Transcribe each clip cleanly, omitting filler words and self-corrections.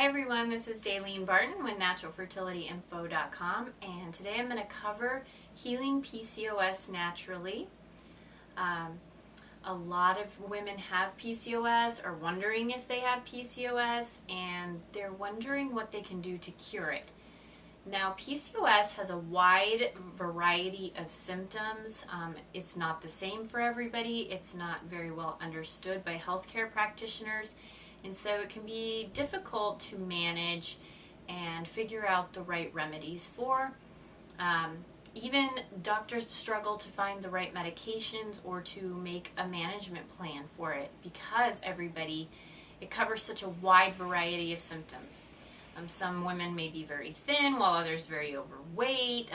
everyone, this is Dalene Barton with naturalfertilityinfo.com, and today I'm going to cover healing PCOS naturally. A lot of women have PCOS or wondering if they have PCOS, and they're wondering what they can do to cure it. Now, PCOS has a wide variety of symptoms. It's not the same for everybody. It's not very well understood by healthcare practitioners. And so it can be difficult to manage and figure out the right remedies for. Even doctors struggle to find the right medications or to make a management plan for it because it covers such a wide variety of symptoms. Some women may be very thin while others very overweight.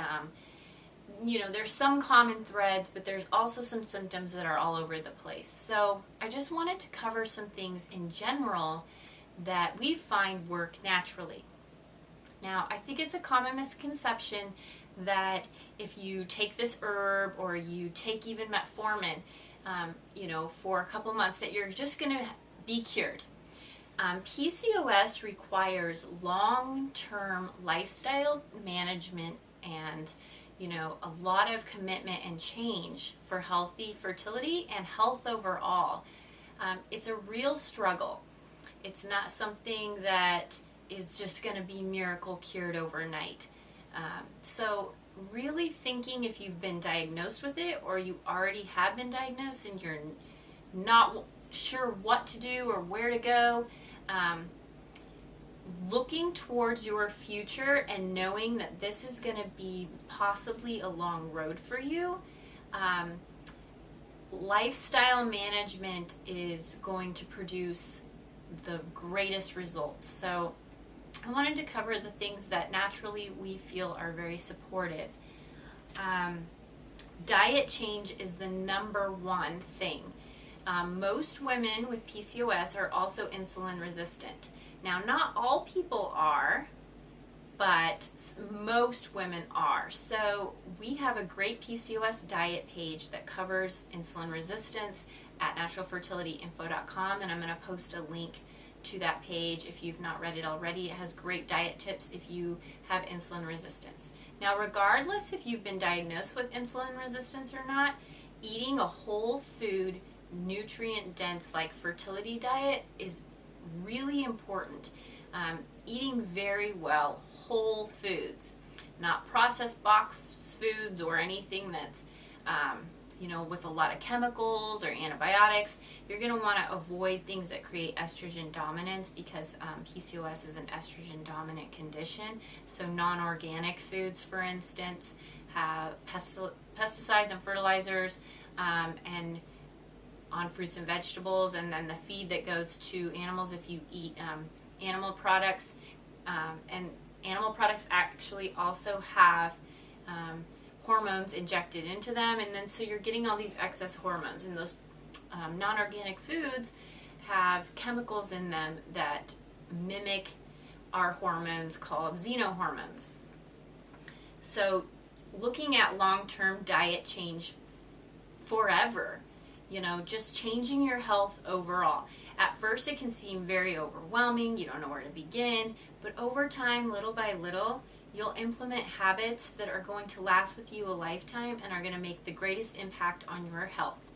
There's some common threads, but there's also some symptoms that are all over the place. So I just wanted to cover some things in general that we find work naturally. Now, I think it's a common misconception that if you take this herb or you take even metformin, for a couple months that you're just going to be cured. PCOS requires long-term lifestyle management and a lot of commitment and change for healthy fertility and health overall. It's a real struggle. It's not something that is just going to be miracle cured overnight. So really thinking if you've been diagnosed with it or you already have been diagnosed and you're not sure what to do or where to go, looking towards your future and knowing that this is going to be possibly a long road for you, lifestyle management is going to produce the greatest results. So I wanted to cover the things that naturally we feel are very supportive. Diet change is the number one thing. Most women with PCOS are also insulin resistant. Now, not all people are, but most women are. So we have a great PCOS diet page that covers insulin resistance at naturalfertilityinfo.com, and I'm going to post a link to that page if you've not read it already. It has great diet tips if you have insulin resistance. Now, regardless if you've been diagnosed with insulin resistance or not, eating a whole food, nutrient-dense like fertility diet is really important. Eating very well whole foods, not processed box foods or anything that's with a lot of chemicals or antibiotics. You're going to want to avoid things that create estrogen dominance because PCOS is an estrogen dominant condition. So non-organic foods, for instance, have pesticides and fertilizers and on fruits and vegetables, and then the feed that goes to animals if you eat animal products. And animal products actually also have hormones injected into them, and then so you're getting all these excess hormones, and those non-organic foods have chemicals in them that mimic our hormones called xenohormones. So looking at long-term diet change forever, just changing your health overall. At first it can seem very overwhelming, you don't know where to begin, but over time, little by little, you'll implement habits that are going to last with you a lifetime and are going to make the greatest impact on your health,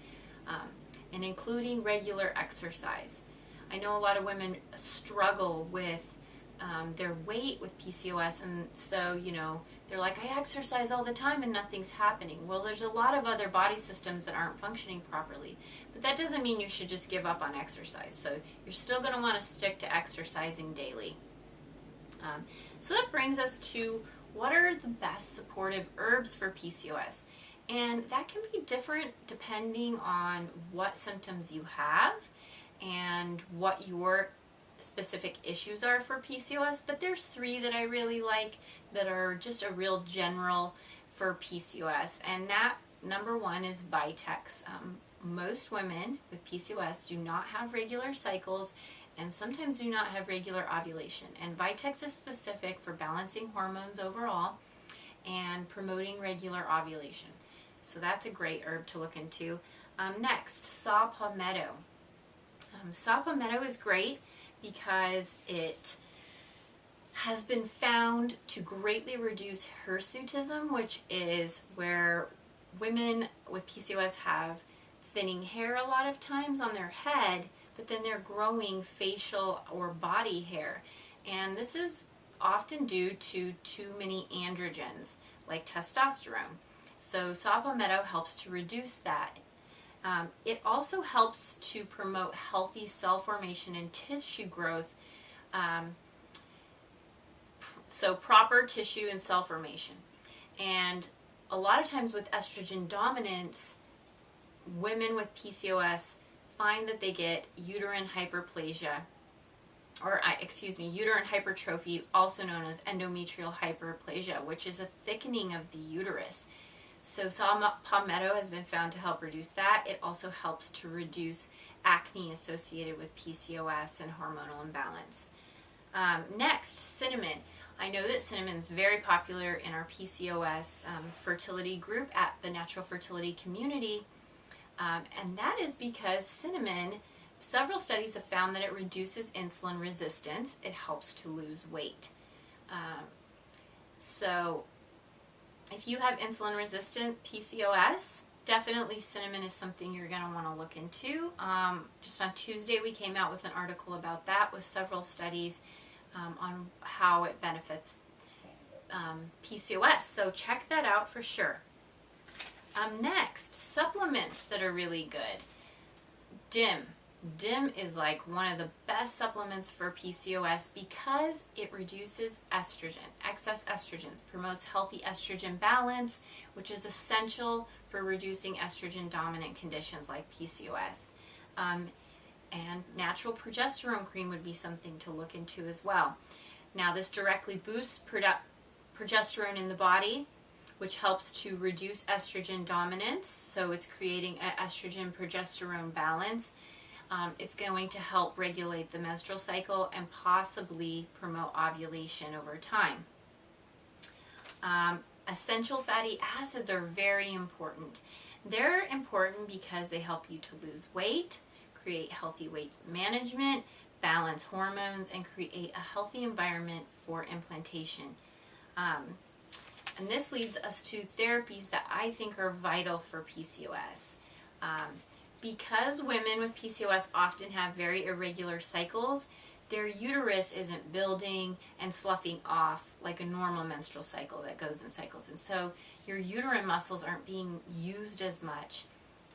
and including regular exercise. I know a lot of women struggle with their weight with PCOS, and so they're like, I exercise all the time and nothing's happening. Well, there's a lot of other body systems that aren't functioning properly, but that doesn't mean you should just give up on exercise. So you're still going to want to stick to exercising daily. So that brings us to what are the best supportive herbs for PCOS, and that can be different depending on what symptoms you have and what your specific issues are for PCOS, but there's three that I really like that are just a real general for PCOS, and that number one is Vitex. Most women with PCOS do not have regular cycles and sometimes do not have regular ovulation, and Vitex is specific for balancing hormones overall and promoting regular ovulation. So that's a great herb to look into. Next, saw palmetto. Saw palmetto is great because it has been found to greatly reduce hirsutism, which is where women with PCOS have thinning hair a lot of times on their head, but then they're growing facial or body hair. And this is often due to too many androgens, like testosterone. So saw palmetto helps to reduce that. It also helps to promote healthy cell formation and tissue growth, so proper tissue and cell formation. And a lot of times with estrogen dominance, women with PCOS find that they get uterine hyperplasia, or uterine hypertrophy, also known as endometrial hyperplasia, which is a thickening of the uterus. So saw palmetto has been found to help reduce that. It also helps to reduce acne associated with PCOS and hormonal imbalance. Next, cinnamon. I know that cinnamon is very popular in our PCOS fertility group at the Natural Fertility Community, and that is because cinnamon, several studies have found that it reduces insulin resistance. It helps to lose weight. So if you have insulin resistant PCOS, definitely cinnamon is something you're going to want to look into. Just on Tuesday we came out with an article about that with several studies on how it benefits PCOS. So check that out for sure. Next, supplements that are really good. DIM. DIM is like one of the best supplements for PCOS because it reduces estrogen, excess estrogens, promotes healthy estrogen balance, which is essential for reducing estrogen dominant conditions like PCOS. And natural progesterone cream would be something to look into as well. Now this directly boosts progesterone in the body, which helps to reduce estrogen dominance, so it's creating an estrogen-progesterone balance. It's going to help regulate the menstrual cycle and possibly promote ovulation over time. Essential fatty acids are very important. They're important because they help you to lose weight, create healthy weight management, balance hormones, and create a healthy environment for implantation. And this leads us to therapies that I think are vital for PCOS. Because women with PCOS often have very irregular cycles, their uterus isn't building and sloughing off like a normal menstrual cycle that goes in cycles. And so your uterine muscles aren't being used as much,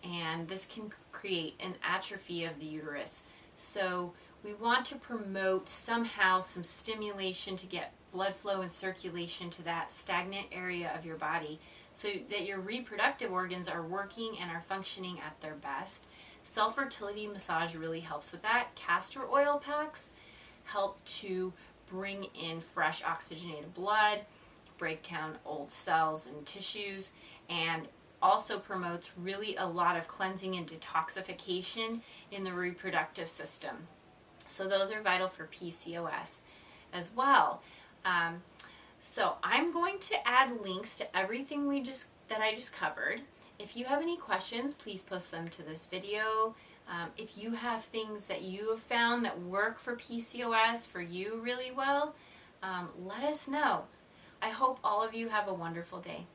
and this can create an atrophy of the uterus. So we want to promote somehow some stimulation to get blood flow and circulation to that stagnant area of your body so that your reproductive organs are working and are functioning at their best. Self-fertility massage really helps with that. Castor oil packs help to bring in fresh oxygenated blood, break down old cells and tissues, and also promotes really a lot of cleansing and detoxification in the reproductive system. So those are vital for PCOS as well. So I'm going to add links to everything that I just covered. If you have any questions, please post them to this video. If you have things that you have found that work for PCOS for you really well, let us know. I hope all of you have a wonderful day.